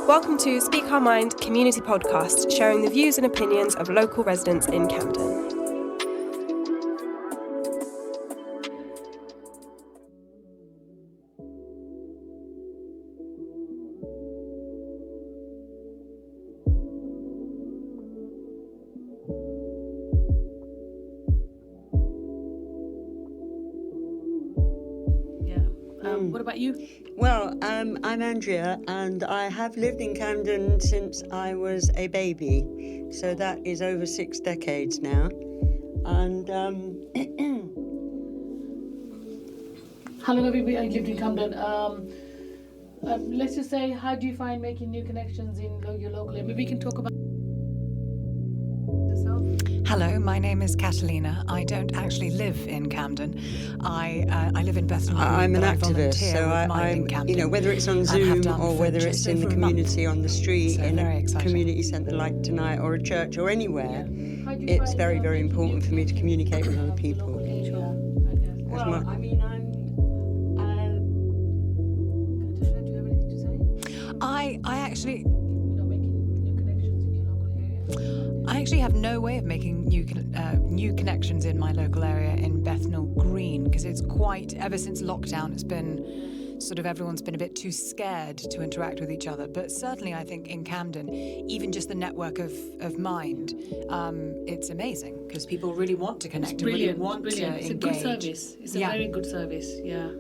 Welcome to Speak Our Mind community podcast, sharing the views and opinions of local residents in Camden. What about you? Well, I'm Andrea, and I have lived in Camden since I was a baby, so that is over 6 decades now. And how long have you lived in Camden? Let's just say, how do you find making new connections in your local area? Maybe we can talk about yourself. Hello, my name is Catalina. I don't actually live in Camden. I live in Bethnal Green. I'm an but activist, so I'm, whether it's on Zoom or whether it's in the community on the street, so in a exciting community centre like tonight, or a church, or anywhere, it's very, very important for me to communicate with other people. Well, I mean, do you have anything to say? I actually... making new connections in your local area? I actually have no way of making new connections in my local area in Bethnal Green, because it's quite, ever since lockdown, it's been sort of, everyone's been a bit too scared to interact with each other. But certainly I think in Camden, even just the network of mind, it's amazing, because people really want to connect. It's brilliant, and really want to engage. It's a good service. It's a very good service, yeah.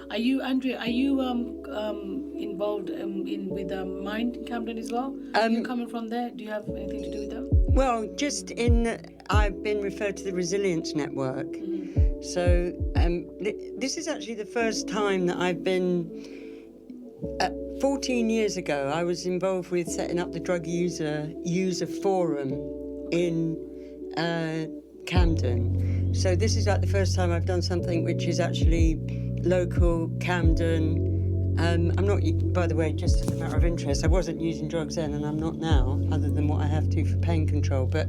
Are you, Andrea, involved with Mind in Camden as well? Are you coming from there? Do you have anything to do with that? Well, I've been referred to the Resilience Network. Mm-hmm. So this is actually the first time that I've been... 14 years ago, I was involved with setting up the Drug User Forum in Camden. So this is like the first time I've done something which is actually local, Camden. I'm not, by the way, just as a matter of interest, I wasn't using drugs then and I'm not now, other than what I have to for pain control. But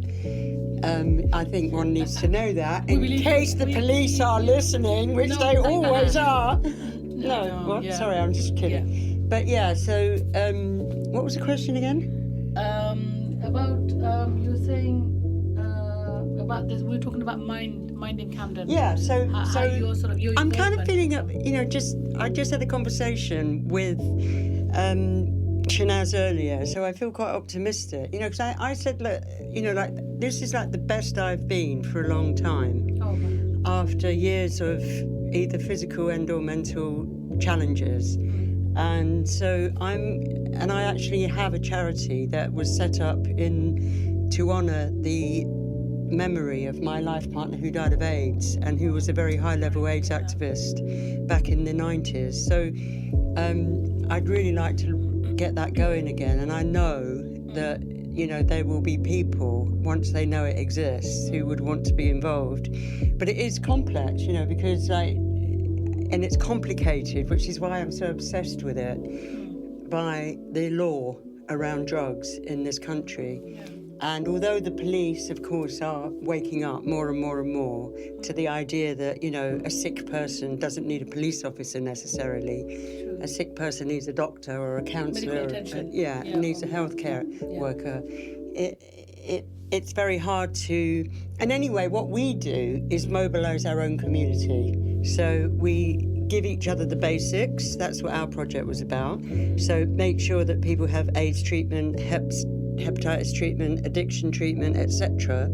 I think one needs to know that in case the police are listening, which they always are. Sorry, I'm just kidding. Yeah. But yeah, so what was the question again? About you were saying about this. We were talking about mind in Camden. Yeah. So you're I'm kind of feeling up. I just had a conversation with Shanaz earlier, so I feel quite optimistic. Because I said, look, this is like the best I've been for a long time. Oh, after years of either physical and or mental challenges. And so I actually have a charity that was set up to honour the memory of my life partner who died of AIDS and who was a very high-level AIDS activist back in the 90s. So I'd really like to get that going again. And I know that, there will be people, once they know it exists, who would want to be involved. But it is complex, because and it's complicated, which is why I'm so obsessed with it, by the law around drugs in this country. Yeah. And although the police, of course, are waking up more and more and more to the idea that, a sick person doesn't need a police officer necessarily. True. A sick person needs a doctor or a counsellor. Needs a healthcare worker. It's very hard to... And anyway, what we do is mobilise our own community. So we give each other the basics. That's what our project was about. So make sure that people have AIDS treatment, hepatitis treatment, addiction treatment, etc.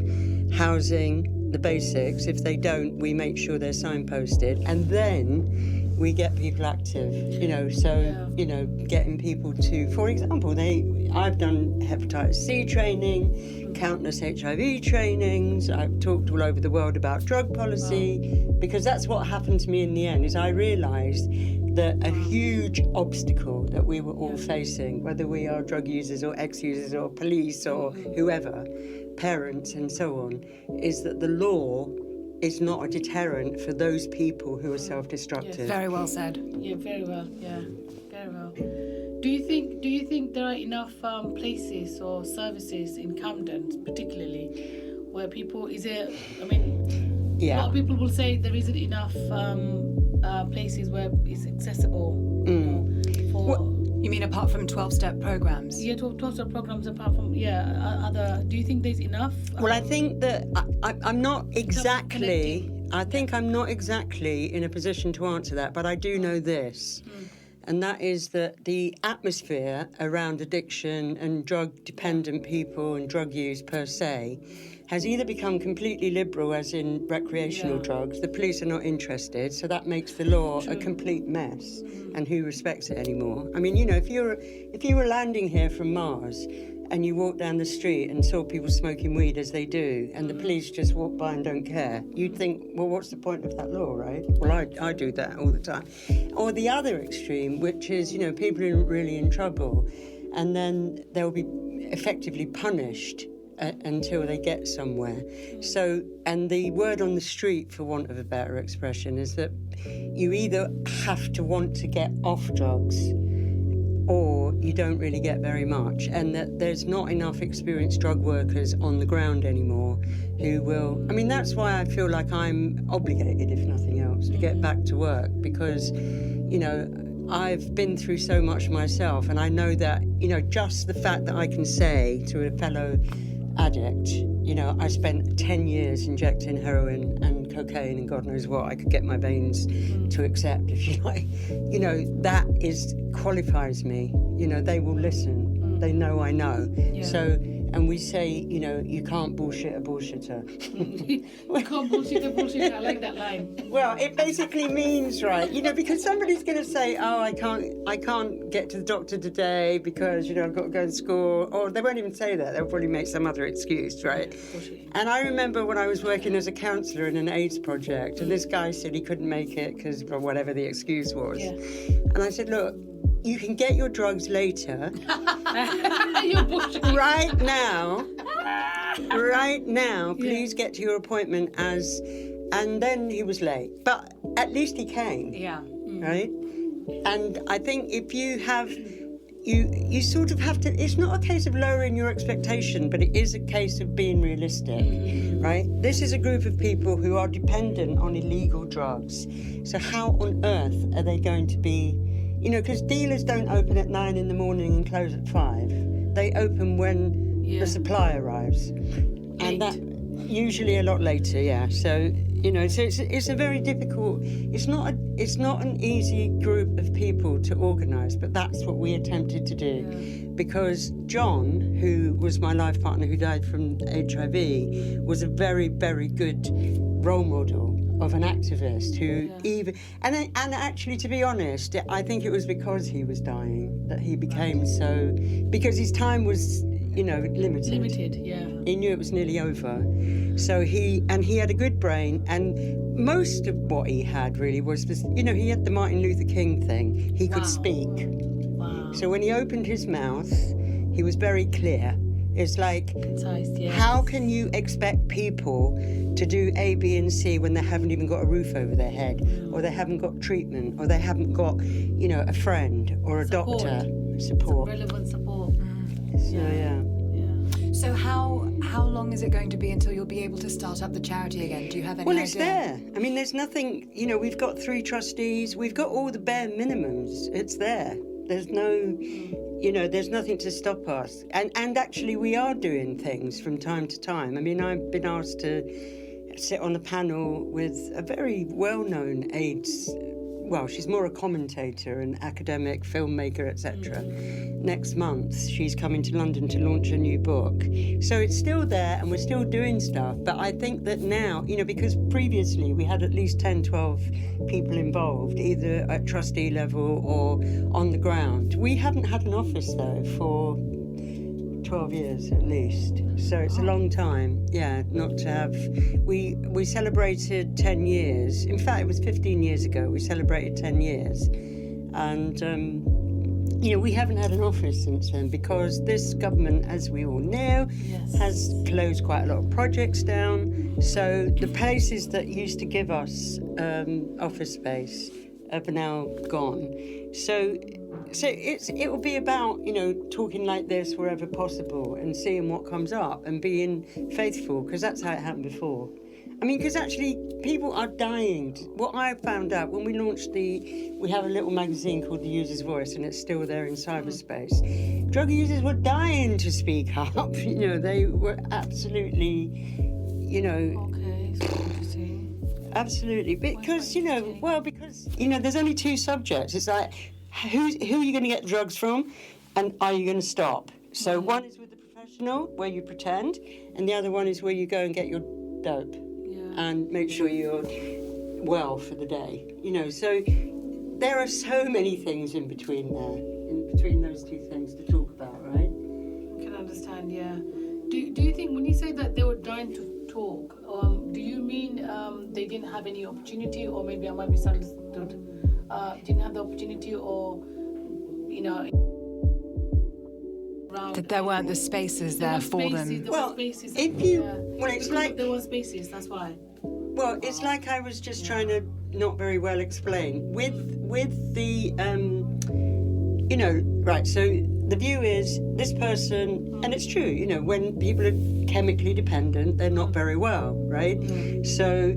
Housing, the basics. If they don't, we make sure they're signposted. And then we get people active, getting people to, for example, I've done hepatitis C training, countless HIV trainings. I've talked all over the world about drug policy, because that's what happened to me in the end, is I realised that a huge obstacle that we were all facing, whether we are drug users or ex-users or police or whoever, parents and so on, is that the law is not a deterrent for those people who are self-destructive. Yes. Very well said. Yeah, very well. Yeah, very well. Do you think there are enough places or services in Camden, particularly, where people? A lot of people will say there isn't enough places where it's accessible for You mean apart from 12-step programs? Yeah, 12-step programs apart from, other... Do you think there's enough? Well, I think that I'm not exactly... I think I'm not exactly in a position to answer that, but I do know this. And that is that the atmosphere around addiction and drug-dependent people and drug use per se has either become completely liberal, as in recreational drugs. The police are not interested, so that makes the law a complete mess. And who respects it anymore? I mean, if you were landing here from Mars and you walked down the street and saw people smoking weed as they do, and the police just walk by and don't care, you'd think, well, what's the point of that law, right? Well, I do that all the time. Or the other extreme, which is, people are really in trouble, and then they'll be effectively punished until they get somewhere. So, and the word on the street, for want of a better expression, is that you either have to want to get off drugs or you don't really get very much, and that there's not enough experienced drug workers on the ground anymore who will... I mean, that's why I feel like I'm obligated, if nothing else, to get back to work, because, I've been through so much myself, and I know that, just the fact that I can say to a fellow addict, I spent 10 years injecting heroin and cocaine and God knows what I could get my veins to accept, if you like. That qualifies me. They will listen. They know I know. Yeah. So, and we say, you can't bullshit a bullshitter. You can't bullshit a bullshitter. I like that line. Well, it basically means, right, because somebody's going to say, oh, I can't get to the doctor today because, I've got to go to school. Or they won't even say that. They'll probably make some other excuse, right? And I remember when I was working as a counsellor in an AIDS project, and this guy said he couldn't make it because of whatever the excuse was. Yeah. And I said, look, you can get your drugs later. Right now, please get to your appointment and then he was late. But at least he came. Yeah. Right? And I think if you have, you sort of have to, it's not a case of lowering your expectation, but it is a case of being realistic, right? This is a group of people who are dependent on illegal drugs. So how on earth are they going to be, because dealers don't open at 9 a.m. and close at 5. They open when the supply arrives. And that usually a lot later, yeah. So, so it's a very difficult, it's not an easy group of people to organise, but that's what we attempted to do. Yeah. Because John, who was my life partner who died from HIV, was a very, very good role model of an activist who and actually, to be honest, I think it was because he was dying that he became so, because his time was, limited. Yeah. He knew it was nearly over. So he had a good brain, and most of what he had really was this, he had the Martin Luther King thing. He could speak. Wow. So when he opened his mouth, he was very clear. It's like, concise, yes. How can you expect people to do A, B, and C when they haven't even got a roof over their head, or they haven't got treatment, or they haven't got, a friend or a doctor support? Relevant support. So yeah. So how long is it going to be until you'll be able to start up the charity again? Do you have any idea? Well, it's there. I mean, there's nothing. We've got 3 trustees. We've got all the bare minimums. It's there. There's no. There's nothing to stop us. And actually, we are doing things from time to time. I mean, I've been asked to sit on a panel with a very well-known AIDS, well, she's more a commentator, an academic, filmmaker, etc. Next month, she's coming to London to launch a new book. So it's still there and we're still doing stuff. But I think that now, because previously we had at least 10, 12 people involved, either at trustee level or on the ground. We haven't had an office, though, for 12 years at least. So it's a long time, not to have... We celebrated 10 years. In fact, it was 15 years ago. We celebrated 10 years. And, we haven't had an office since then because this government, as we all know, has closed quite a lot of projects down. So the places that used to give us office space have now gone. So it will be about, talking like this wherever possible and seeing what comes up and being faithful, because that's how it happened before. I mean, because actually people are dying. What I found out when we launched we have a little magazine called The User's Voice, and it's still there in cyberspace. Drug users were dying to speak up. You know, they were absolutely, you know. Okay, so interesting. Absolutely, because there's only two subjects. It's like who are you going to get drugs from, and are you going to stop? So one is with the professional, where you pretend, and the other one is where you go and get your dope and make sure you're well for the day. You know, so there are so many things in between those two things to talk about, right? I can understand, yeah. Do you think when you say that they were dying to talk, do you mean they didn't have any opportunity, or maybe I might misunderstood? Didn't have the opportunity, or you know, that there weren't the spaces there for them. Well, it's like there were spaces. That's why. Well, it's like I was just trying to not very well explain with the right. So the view is this person, and it's true. You know, when people are chemically dependent, they're not very well, right? So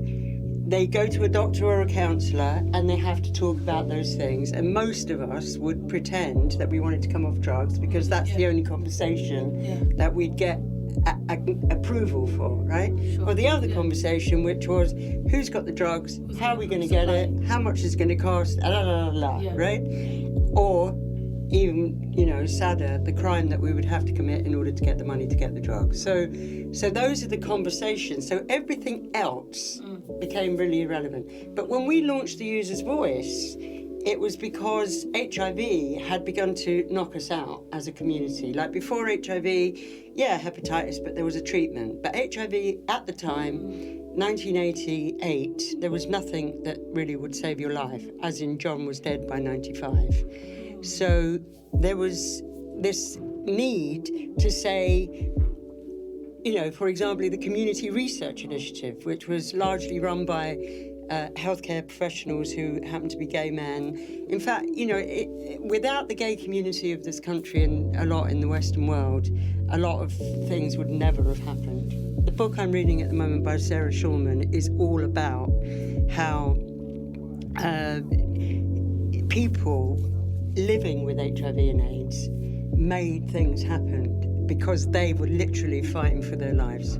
they go to a doctor or a counsellor and they have to talk about those things. And most of us would pretend that we wanted to come off drugs because that's the only conversation that we'd get approval for, right? Sure. Or the other conversation, which was who's got the drugs, how are we going to get it, how much is it going to cost, right? Or even, you know, sadder, the crime that we would have to commit in order to get the money to get the drugs. So those are the conversations. So everything else became really irrelevant. But when we launched The User's Voice, it was because HIV had begun to knock us out as a community. Like before HIV, hepatitis, but there was a treatment. But HIV at the time, 1988, there was nothing that really would save your life, as in John was dead by 95. So there was this need to say, you know, for example, the Community Research Initiative, which was largely run by healthcare professionals who happen to be gay men. In fact, you know, without the gay community of this country and a lot in the Western world, a lot of things would never have happened. The book I'm reading at the moment by Sarah Schulman is all about how people living with HIV and AIDS made things happen because they were literally fighting for their lives.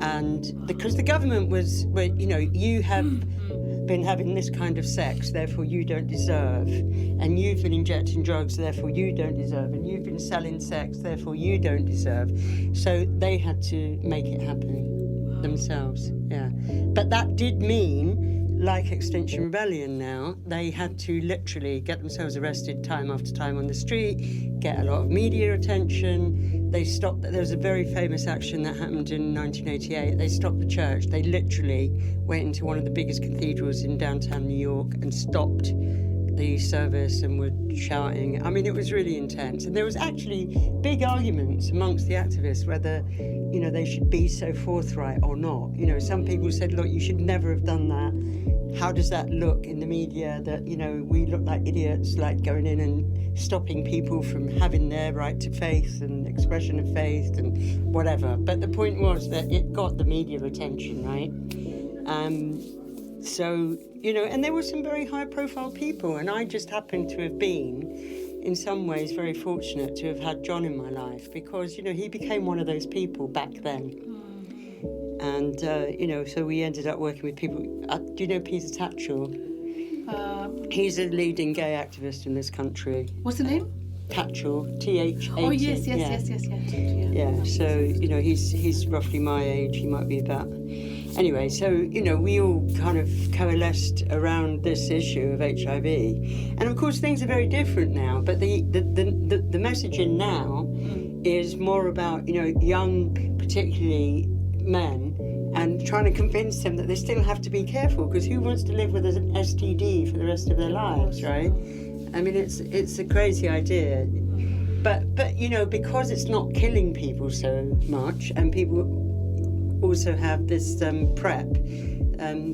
And because the government was, well, you know, you have been having this kind of sex, therefore you don't deserve. And you've been injecting drugs, therefore you don't deserve. And you've been selling sex, therefore you don't deserve. So they had to make it happen themselves, yeah. But that did mean, like Extinction Rebellion now, they had to literally get themselves arrested time after time on the street, get a lot of media attention. They stopped, there was a very famous action that happened in 1988. They stopped the church. They literally went into one of the biggest cathedrals in downtown New York and stopped the service and were shouting. I mean, it was really intense. And there was actually big arguments amongst the activists whether, you know, they should be so forthright or not. You know, some people said, look, you should never have done that. How does that look in the media that, you know, we look like idiots, like going in and stopping people from having their right to faith and expression of faith and whatever. But the point was that it got the media attention, right? So, you know, and there were some very high-profile people, and I just happened to have been, in some ways, very fortunate to have had John in my life because, you know, he became one of those people back then. And, you know, so we ended up working with people. Do you know Peter Tatchell? He's a leading gay activist in this country. What's the name? Tatchell, T-H-A-T. Oh, yes. Yeah, so, you know, he's roughly my age. He might be about... Anyway, so, you know, we all kind of coalesced around this issue of HIV. And, of course, things are very different now. But the messaging now is more about, you know, young, particularly men, and trying to convince them that they still have to be careful, because who wants to live with an STD for the rest of their lives, right? I mean, it's a crazy idea. But you know, because it's not killing people so much, and people also have this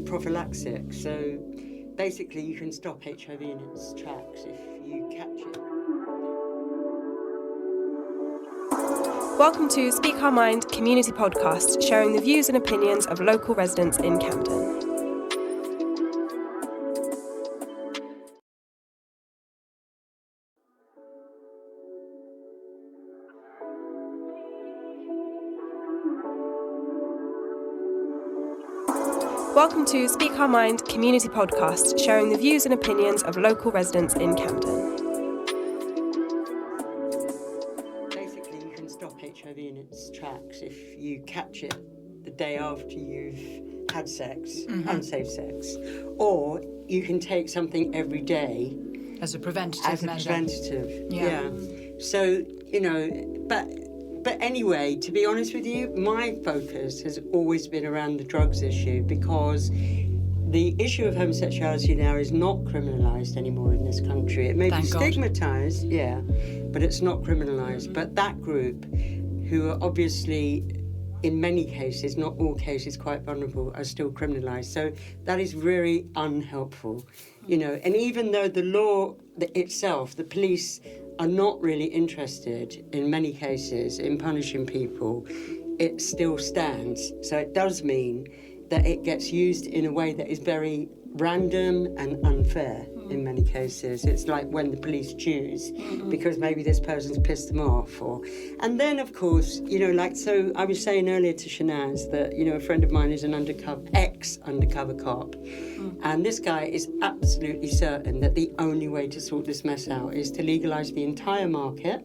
prophylaxis, so basically you can stop HIV in its tracks if you catch it. Welcome to Speak Our Mind community podcast, sharing the views and opinions of local residents in Camden. Welcome to Speak Our Mind community podcast, sharing the views and opinions of local residents in Camden. Basically, you can stop HIV in its tracks if you catch it the day after you've had sex, unsafe sex, or you can take something every day as a preventative measure. Yeah. So, But anyway, to be honest with you, my focus has always been around the drugs issue, because the issue of homosexuality now is not criminalised anymore in this country. It may be stigmatised, but it's not criminalised. But that group, who are obviously, in many cases, not all cases, quite vulnerable, are still criminalised. So that is very unhelpful, And even though the law itself, the police are not really interested in many cases in punishing people, it still stands. So it does mean that it gets used in a way that is very random and unfair in many cases. It's like when the police choose because maybe this person's pissed them off, and then of course, so I was saying earlier to Shanaz that, a friend of mine is an ex-undercover cop, and this guy is absolutely certain that the only way to sort this mess out is to legalise the entire market.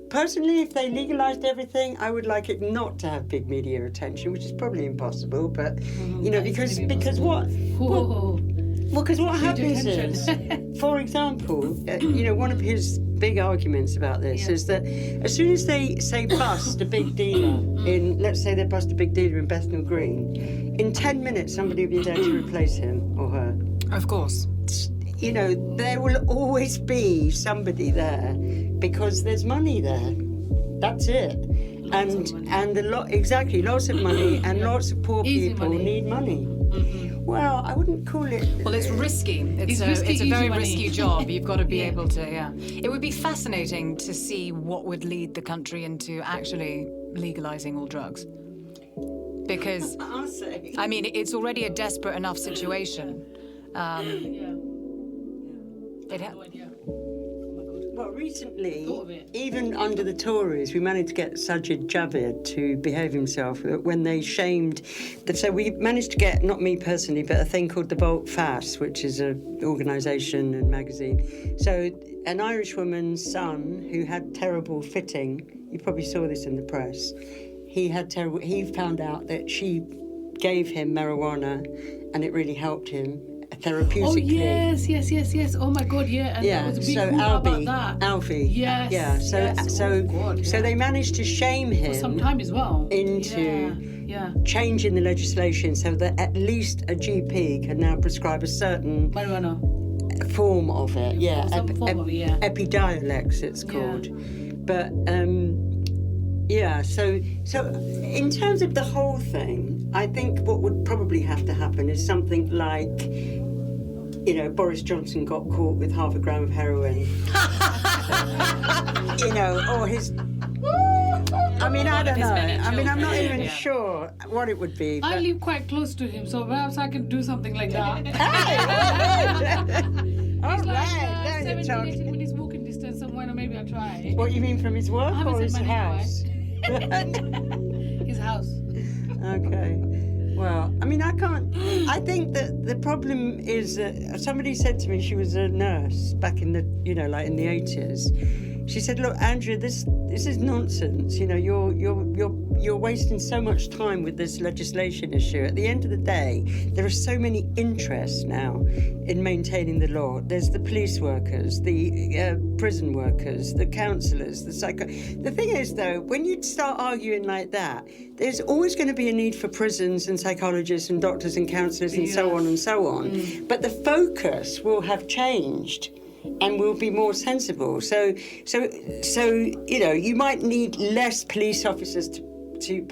Personally, if they legalised everything, I would like it not to have big media attention, which is probably impossible. But because what happens is, for example, one of his big arguments about this is that as soon as they say bust a big dealer let's say they bust a big dealer in Bethnal Green, in 10 minutes somebody will be there to replace him or her. Of course. There will always be somebody there because there's money there. That's it. Lots of money, and lots of poor people need money. Well, I wouldn't call it... Well, it's risky. It's a very risky job. You've got to be able to, It would be fascinating to see what would lead the country into actually legalising all drugs. Because, I mean, it's already a desperate enough situation. Well, recently, even under the Tories, we managed to get Sajid Javid to behave himself when they shamed... So we managed to get, not me personally, but a thing called the Volt Fast, which is an organisation and magazine. So an Irish woman's son who had terrible fitting, you probably saw this in the press, he found out that she gave him marijuana and it really helped him therapeutically. Oh, yes. Oh, my God, And there was a big about that. Alfie. Yes. Yeah, so they managed to shame him for some time as well into changing the legislation so that at least a GP can now prescribe a certain marijuana form of it. Epidiolex it's called. But so in terms of the whole thing, I think what would probably have to happen is something like, Boris Johnson got caught with 0.5 gram of heroin. Or his... I mean, I don't know. I mean, I'm not even sure what it would be. I live quite close to him, so perhaps I can do something like that. All right. 17-18 minutes walking distance somewhere, or maybe I'll try. What, you mean from his work or his house? His house. Okay. Well, I mean, I think that the problem is that somebody said to me, she was a nurse back in the, in the 80s. She said, look, Andrea, this is nonsense. You're wasting so much time with this legislation issue. At the end of the day, there are so many interests now in maintaining the law. There's the police workers, the prison workers, the counsellors, the The thing is, though, when you start arguing like that, there's always going to be a need for prisons and psychologists and doctors and counsellors and so on and so on. But the focus will have changed and will be more sensible. So you might need less police officers to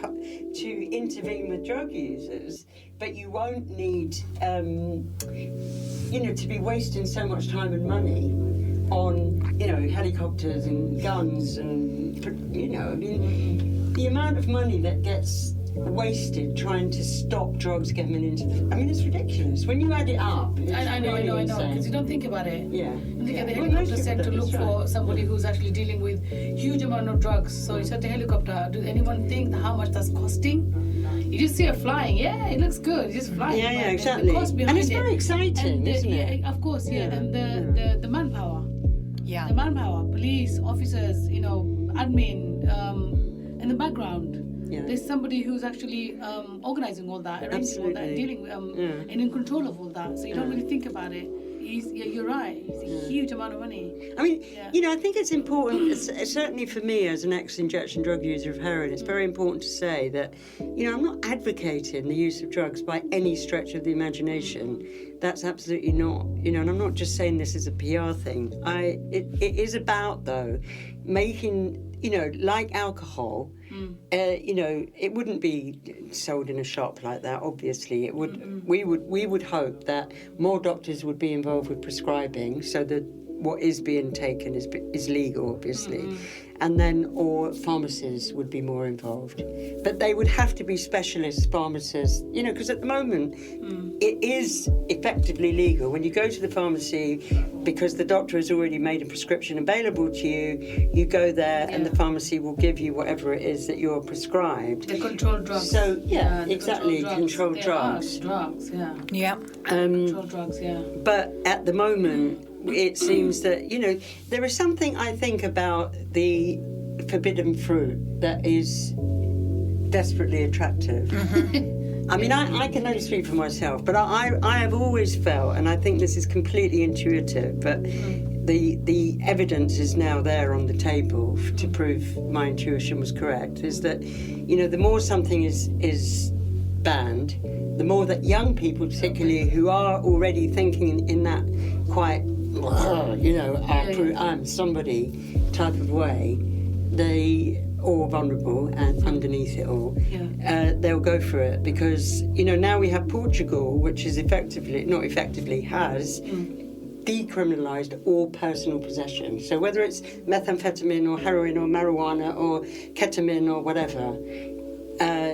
intervene with drug users, but you won't need to be wasting so much time and money on helicopters and guns and the amount of money that gets wasted trying to stop drugs getting into it's ridiculous. When you add it up, I know, because you don't think about it. Yeah. You think the helicopter sent to look for somebody who's actually dealing with huge amount of drugs. So you sent a helicopter. Does anyone think how much that's costing? You just see it flying. Yeah, it looks good. It's just flying. Yeah, exactly. And it's very exciting, isn't it? Yeah, of course, yeah. And the manpower. Yeah. The manpower, police, officers, admin, in the background. Yeah. There's somebody who's actually organising all that, arranging all that, dealing and in control of all that. So you don't really think about it. You're right. It's a huge amount of money. I think it's important, certainly for me as an ex-injection drug user of heroin, it's very important to say that, I'm not advocating the use of drugs by any stretch of the imagination. That's absolutely not, and I'm not just saying this as a PR thing. It is about, though, making, like alcohol, it wouldn't be sold in a shop like that. Obviously, it would. We would hope that more doctors would be involved with prescribing, so that what is being taken is legal, obviously, and then or pharmacists would be more involved. But they would have to be specialist pharmacists, because at the moment it is effectively legal. When you go to the pharmacy, because the doctor has already made a prescription available to you, you go there and the pharmacy will give you whatever it is that you're prescribed. The controlled drugs. So, exactly, controlled drugs. Drugs, yeah. Yeah. Controlled drugs, yeah. But at the moment, it seems that, there is something, I think, about the forbidden fruit that is desperately attractive. I can only speak for myself, but I have always felt, and I think this is completely intuitive, but the evidence is now there on the table to prove my intuition was correct, is that, the more something is banned, the more that young people particularly who are already thinking in that quite, I'm somebody type of way, they or vulnerable and underneath it all, they'll go for it because, now we have Portugal, which is has decriminalised all personal possession. So whether it's methamphetamine or heroin or marijuana or ketamine or whatever,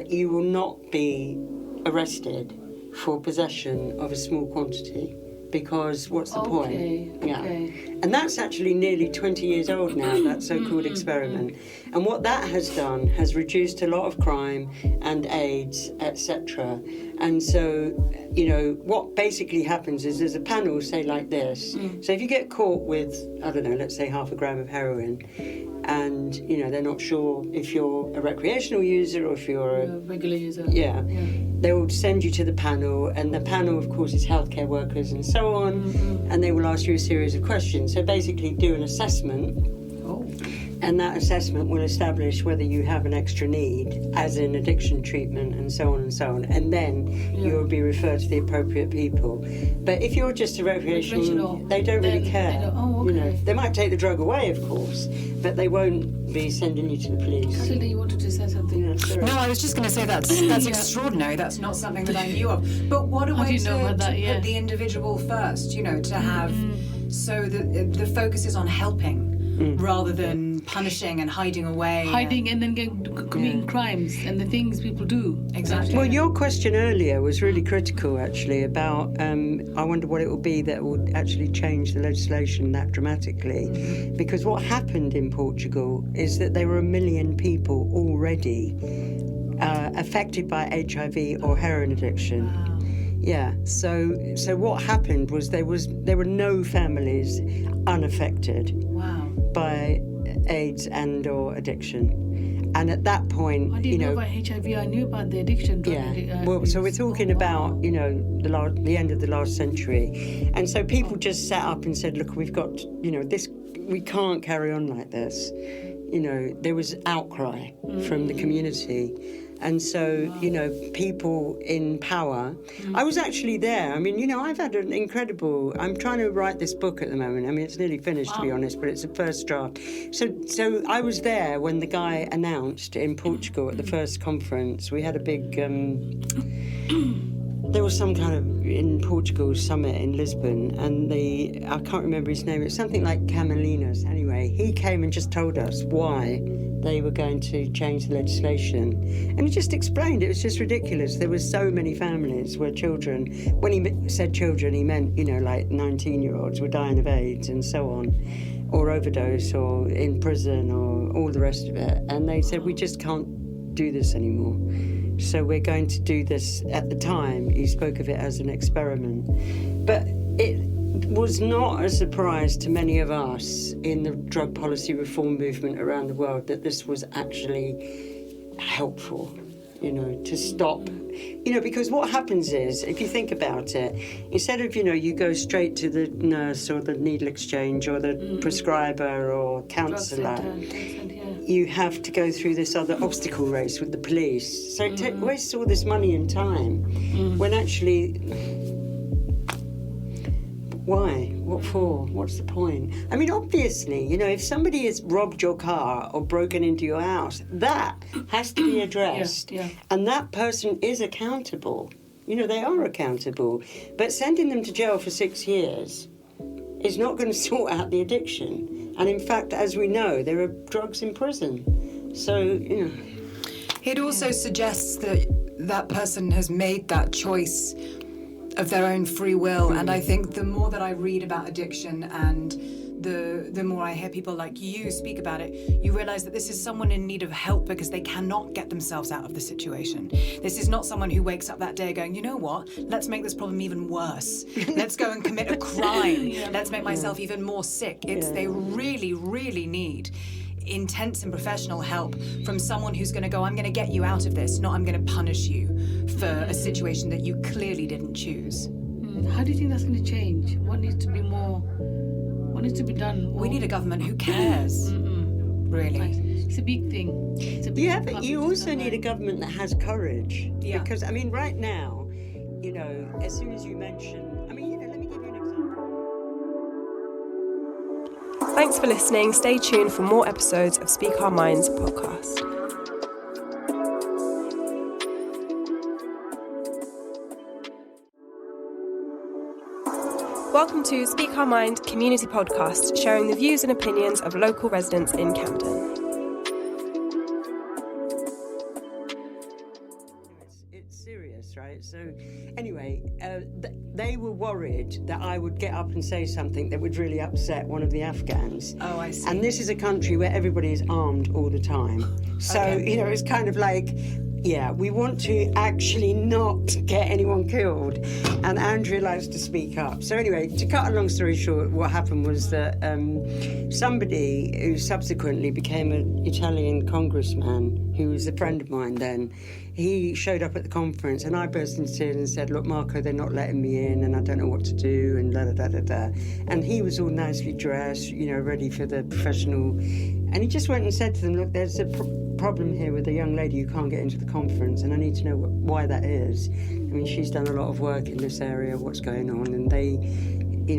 you will not be arrested for possession of a small quantity. Because what's the point? Yeah. Okay. And that's actually nearly 20 years old now, that so-called experiment. And what that has done has reduced a lot of crime and AIDS, etc. And so, what basically happens is there's a panel, say like this. So if you get caught with, I don't know, let's say 0.5 gram of heroin, and, they're not sure if you're a recreational user or if you're a regular user. Yeah. They will send you to the panel, and the panel, of course, is healthcare workers and so on, and they will ask you a series of questions. So basically do an assessment, and that assessment will establish whether you have an extra need, as in addiction treatment and so on, and then you will be referred to the appropriate people. But if you're just a recreational, they don't really care. They might take the drug away, of course, but they won't be sending you to the police. Actually, you wanted to say something. No, I was just going to say that's extraordinary. That's not something that I knew of. But what a way to put the individual first, to have so the focus is on helping rather than punishing and hiding away. And then committing crimes and the things people do. Exactly. Well, your question earlier was really critical, actually, about I wonder what it will be that will actually change the legislation that dramatically. Because what happened in Portugal is that there were 1 million people already affected by HIV or heroin addiction. Wow. Yeah, so what happened was there were no families unaffected by AIDS and or addiction, and at that point, I didn't know about HIV. I knew about the addiction. So we're talking about the end of the last century, and so people just sat up and said, look, we've got this. We can't carry on like this. There was outcry from the community. And so, people in power. I was actually there. I've had an incredible... I'm trying to write this book at the moment. It's nearly finished, to be honest, but it's a first draft. So I was there when the guy announced in Portugal at the first conference. We had a big... there was some kind of, in Portugal, summit in Lisbon, and I can't remember his name. It's something like Camelinas. Anyway, he came and just told us why they were going to change the legislation. And he just explained it was just ridiculous. There were so many families where children, when he said children, he meant, like 19-year-olds were dying of AIDS and so on, or overdose, or in prison, or all the rest of it. And they said, we just can't do this anymore. So we're going to do this. At the time, he spoke of it as an experiment. But it was not a surprise to many of us in the drug policy reform movement around the world that this was actually helpful, to stop. Because what happens is, if you think about it, instead of, you go straight to the nurse or the needle exchange or the prescriber or counsellor, you have to go through this other obstacle race with the police. So it wastes all this money and time when actually... Why? What for? What's the point? I mean, obviously, if somebody has robbed your car or broken into your house, that has to be addressed. And that person is accountable. They are accountable. But sending them to jail for 6 years is not going to sort out the addiction. And in fact, as we know, there are drugs in prison. So, It also suggests that that person has made that choice of their own free will. And I think the more that I read about addiction and the more I hear people like you speak about it, you realize that this is someone in need of help because they cannot get themselves out of the situation. This is not someone who wakes up that day going, you know what, let's make this problem even worse. Let's go and commit a crime. Let's make myself even more sick. They really, really need intense and professional help from someone who's going to go, I'm going to get you out of this, not I'm going to punish you for a situation that you clearly didn't choose. How do you think that's going to change? What needs to be done? We need a government who cares. Really. It's a big thing. But you also need a government that has courage. Yeah. Because, right now, as soon as you mention... let me give you an example. Thanks for listening. Stay tuned for more episodes of Speak Our Minds podcast. Welcome to Speak Our Mind community podcast, sharing the views and opinions of local residents in Camden. It's serious, right? So anyway, they were worried that I would get up and say something that would really upset one of the Afghans. Oh, I see. And this is a country where everybody is armed all the time. So, it's kind of like... we want to actually not get anyone killed. And Andrea likes to speak up. So anyway, to cut a long story short, what happened was that somebody who subsequently became an Italian congressman, who was a friend of mine then, he showed up at the conference and I burst into tears and said, look, Marco, they're not letting me in and I don't know what to do and da-da-da-da-da. And he was all nicely dressed, ready for the professional. And he just went and said to them, look, there's a problem here with a young lady who can't get into the conference and I need to know why that is. She's done a lot of work in this area, what's going on, and they,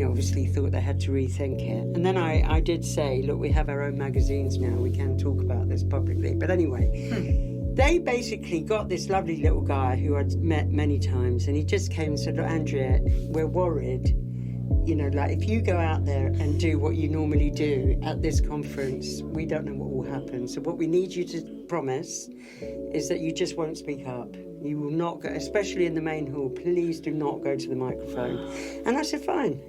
obviously thought they had to rethink it. And then I did say, look, we have our own magazines now, we can talk about this publicly. But anyway, they basically got this lovely little guy who I'd met many times, and he just came and said, look, Andrea, we're worried. If you go out there and do what you normally do at this conference, we don't know what will happen. So what we need you to promise is that you just won't speak up. You will not go, especially in the main hall, please do not go to the microphone. And I said, fine,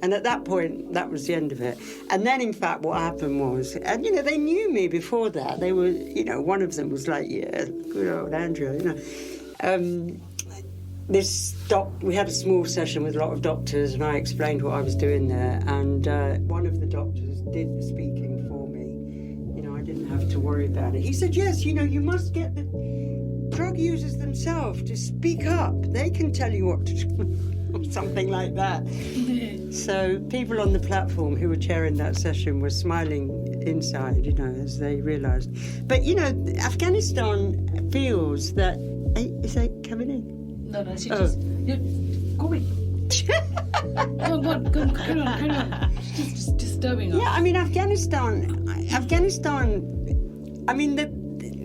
And at that point, that was the end of it. And then, in fact, what happened was, and, they knew me before that. They were, one of them was like, yeah, good old Andrea, we had a small session with a lot of doctors and I explained what I was doing there, and one of the doctors did the speaking for me. I didn't have to worry about it. He said, yes, you must get the drug users themselves to speak up. They can tell you what to do, or something like that. So people on the platform who were chairing that session were smiling inside, as they realised. But, Afghanistan feels that... Is they coming in? No, she just... Go away. Go on, carry on. She's just disturbing us. Yeah, Afghanistan...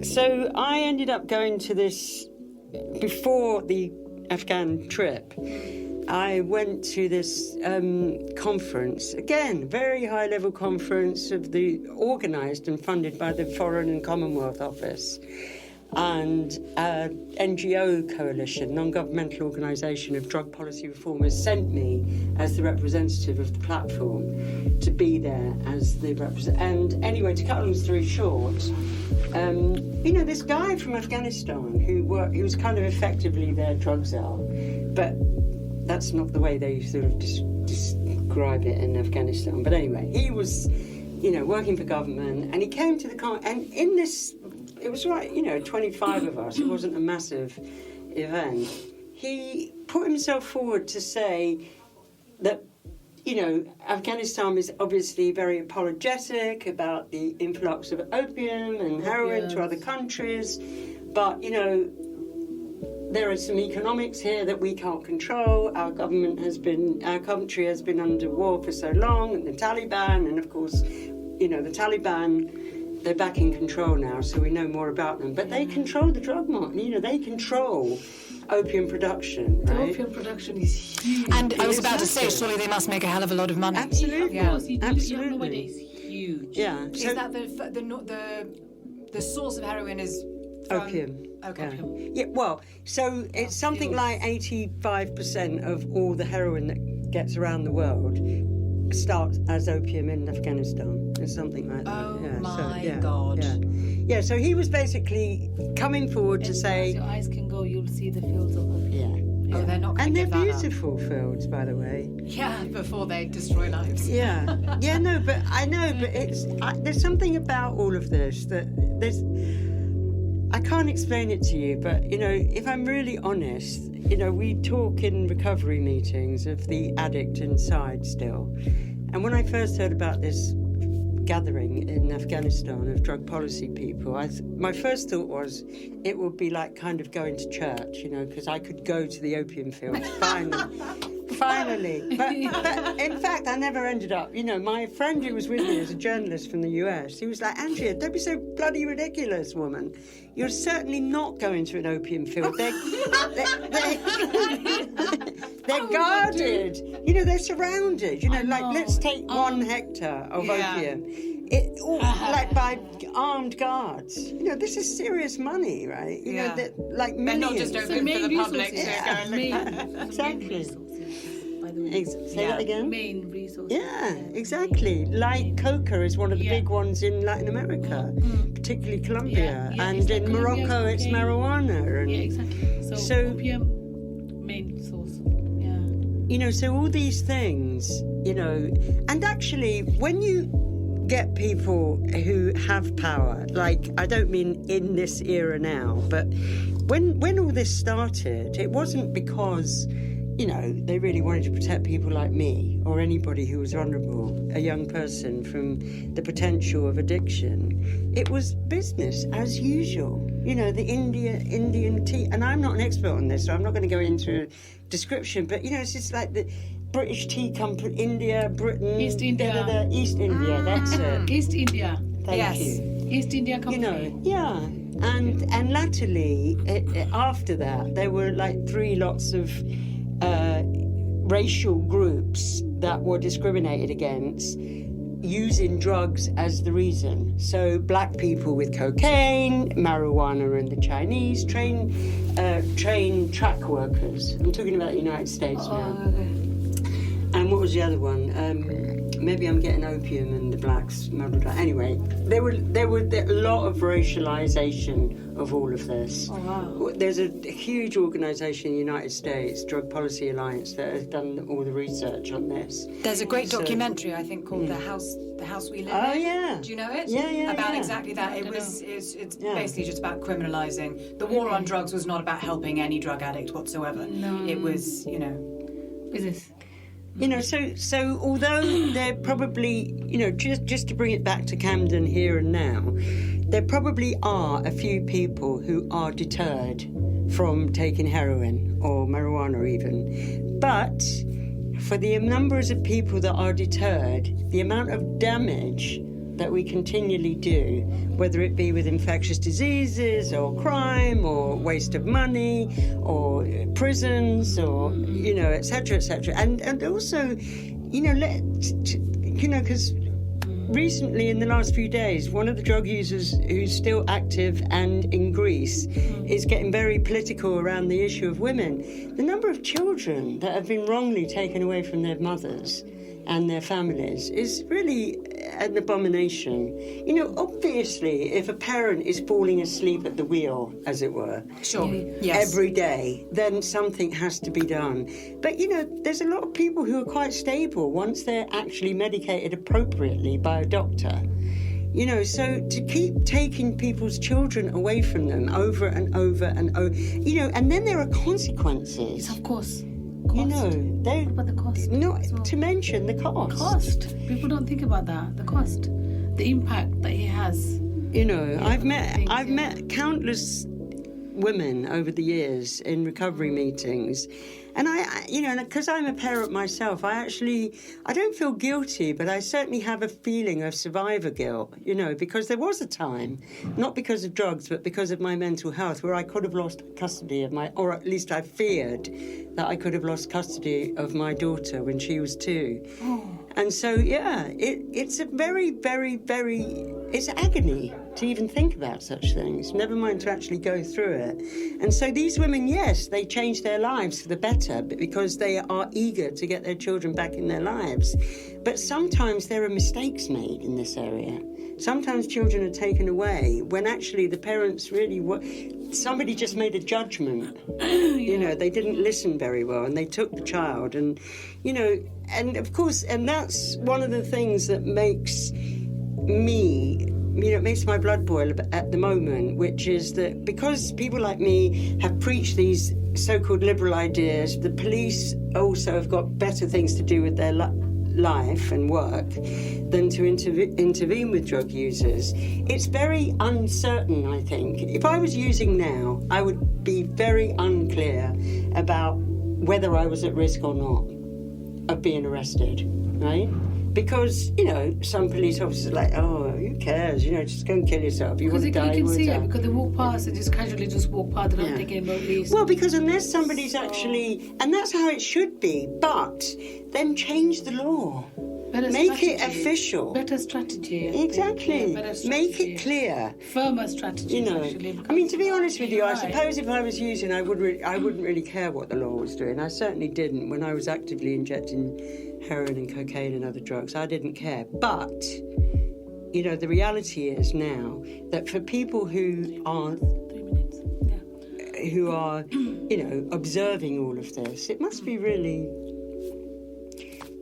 So I ended up going to this... Before the Afghan trip, I went to this conference, again, very high-level conference organised and funded by the Foreign and Commonwealth Office and NGO coalition, non-governmental organisation of drug policy reformers, sent me as the representative of the platform to be there as the representative. And anyway, to cut a long story short, this guy from Afghanistan who was kind of effectively their drug czar, but that's not the way they sort of describe it in Afghanistan. But anyway, he was, working for government, and he came to the and in this, it was 25 of us. It wasn't a massive event. He put himself forward to say that, Afghanistan is obviously very apologetic about the influx of opium and heroin to other countries, but, there are some economics here that we can't control. Our country has been under war for so long, and the Taliban, and of course, the Taliban, they're back in control now, so we know more about them. But they control the drug market. They control opium production. Right? The opium production is huge. And I was about to say, surely they must make a hell of a lot of money. Absolutely. Of course, absolutely. It's huge. Yeah. So, is that the source of heroin is from opium? Okay. Yeah. Well, so it's something like 85% of all the heroin that gets around the world starts as opium in Afghanistan. It's something like that. Oh yeah. my God. Yeah. So he was basically coming forward to say, as your eyes can go, you'll see the fields of opium. Yeah. Oh, they're not going and to they're give that beautiful fields, by the way. Yeah, before they destroy lives. Yeah. Yeah. No, but I know. But there's something about all of this that I can't explain it to you, but, if I'm really honest, we talk in recovery meetings of the addict inside still. And when I first heard about this gathering in Afghanistan of drug policy people, my first thought was it would be like kind of going to church, because I could go to the opium fields finally. But in fact, I never ended up. My friend who was with me is a journalist from the US. He was like, Andrea, don't be so bloody ridiculous, woman. You're certainly not going to an opium field. They're guarded. They're surrounded. Let's take 1 hectare of opium. Like by armed guards. This is serious money, right? Like They're millions. not just open for the public to go and look at. Exactly. Say that again? Main resources. Yeah, exactly. Like coca is one of the big ones in Latin America, particularly Colombia. And in Morocco, it's marijuana. And yeah, exactly. So opium, main source. Yeah. So all these things, and actually, when you get people who have power, like, I don't mean in this era now, but when all this started, it wasn't because they really wanted to protect people like me or anybody who was vulnerable, a young person, from the potential of addiction. It was business as usual. The Indian tea, and I'm not an expert on this, so I'm not going to go into a description, but, it's just like the British tea company, India, Britain... East India. East India, that's it. East India. Thank you. East India Company. Yeah. And latterly, after that, there were like 3 lots of racial groups that were discriminated against using drugs as the reason. So black people with cocaine, marijuana, and the Chinese train track workers. I'm talking about the United States now. Okay. And what was the other one? Maybe I'm getting opium and the blacks. Anyway, there were a lot of racialization of all of this. Oh, wow. There's a huge organisation in the United States, Drug Policy Alliance, that has done all the research on this. There's a great documentary, I think, called The House We Live In. Oh, yeah. Do you know it? Yeah. About exactly that. It's basically just about criminalising. The war on drugs was not about helping any drug addict whatsoever. No. It was, Business. So although there probably, just to bring it back to Camden here and now, there probably are a few people who are deterred from taking heroin or marijuana even. But for the numbers of people that are deterred, the amount of damage that we continually do, whether it be with infectious diseases or crime or waste of money or prisons or, et cetera, et cetera. And also, because recently, in the last few days, one of the drug users who's still active and in Greece is getting very political around the issue of women. The number of children that have been wrongly taken away from their mothers and their families is really an abomination. Obviously, if a parent is falling asleep at the wheel, as it were, every day, then something has to be done. But, there's a lot of people who are quite stable once they're actually medicated appropriately by a doctor. So to keep taking people's children away from them over and over and over, and then there are consequences. Of course. About the cost. Not to mention the cost. The cost. People don't think about that. The cost, the impact that it has. I've met countless women over the years in recovery meetings, and because I'm a parent myself, I don't feel guilty, but I certainly have a feeling of survivor guilt, because there was a time, not because of drugs, but because of my mental health, where I could have lost custody of or at least I feared that I could have lost custody of my daughter when she was 2. Oh. And so, it's a very, very, very, it's agony to even think about such things, never mind to actually go through it. And so these women, yes, they change their lives for the better because they are eager to get their children back in their lives. But sometimes there are mistakes made in this area. Sometimes children are taken away when actually the parents really somebody just made a judgment. They didn't listen very well and they took the child. And, and of course, and that's one of the things that makes me, it makes my blood boil at the moment, which is that because people like me have preached these so-called liberal ideas, the police also have got better things to do with their life and work than to intervene with drug users. It's very uncertain, I think. If I was using now, I would be very unclear about whether I was at risk or not of being arrested, right? Because, some police officers are like, oh, who cares? Just go and kill yourself. You want to die, you can see it, because they walk past and just casually walk past, they don't take any notice. Well, because unless somebody's actually... And that's how it should be, but then change the law. Make it official. Better strategy. Exactly. Better strategy. Make it clear. Firmer strategy. To be honest with you, I suppose if I was using, I wouldn't really care what the law was doing. I certainly didn't when I was actively injecting heroin and cocaine and other drugs. I didn't care. But, the reality is now that for people who are... 3 minutes. Yeah. Who are, observing all of this, it must be really...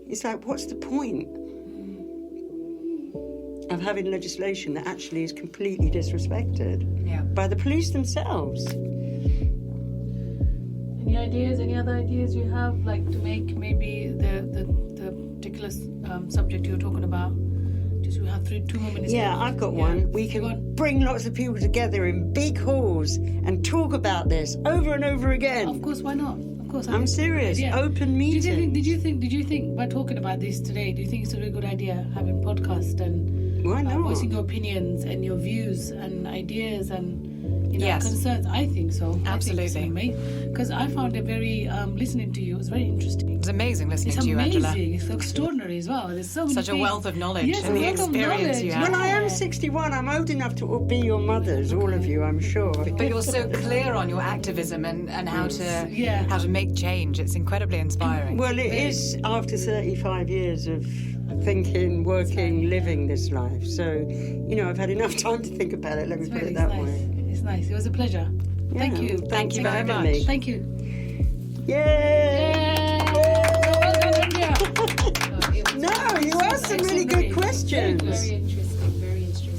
It's like, what's the point of having legislation that actually is completely disrespected by the police themselves? Any other ideas you have, like to make maybe the particular subject you're talking about? Just we have 2 more minutes. Yeah, I've got one. We can bring lots of people together in big halls and talk about this over and over again. Of course, why not? I'm serious. Open meetings. Did you think by talking about this today, do you think it's a really good idea having podcast and why not? Voicing your opinions and your views and ideas and Yes. concerns? I think so. Absolutely. Because I found it very listening to you. It was very interesting. It's amazing listening to you, Angela. It's amazing. It's extraordinary as well. There's so many Such a wealth of knowledge and the experience you have. Well, I am 61. I'm old enough to be your mothers, all of you, I'm sure. But you're so clear on your activism and how to make change. It's incredibly inspiring. Well, it is after 35 years of thinking, working, living this life. So, I've had enough time to think about it. Let me put it that way. It's nice. It was a pleasure. Yeah. Thank you. Thank you very much. Me. Thank you. Yay! No, you asked some really good questions. Very interesting. Very interesting.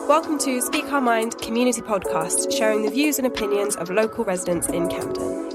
Welcome to Speak Our Mind community podcast, sharing the views and opinions of local residents in Camden.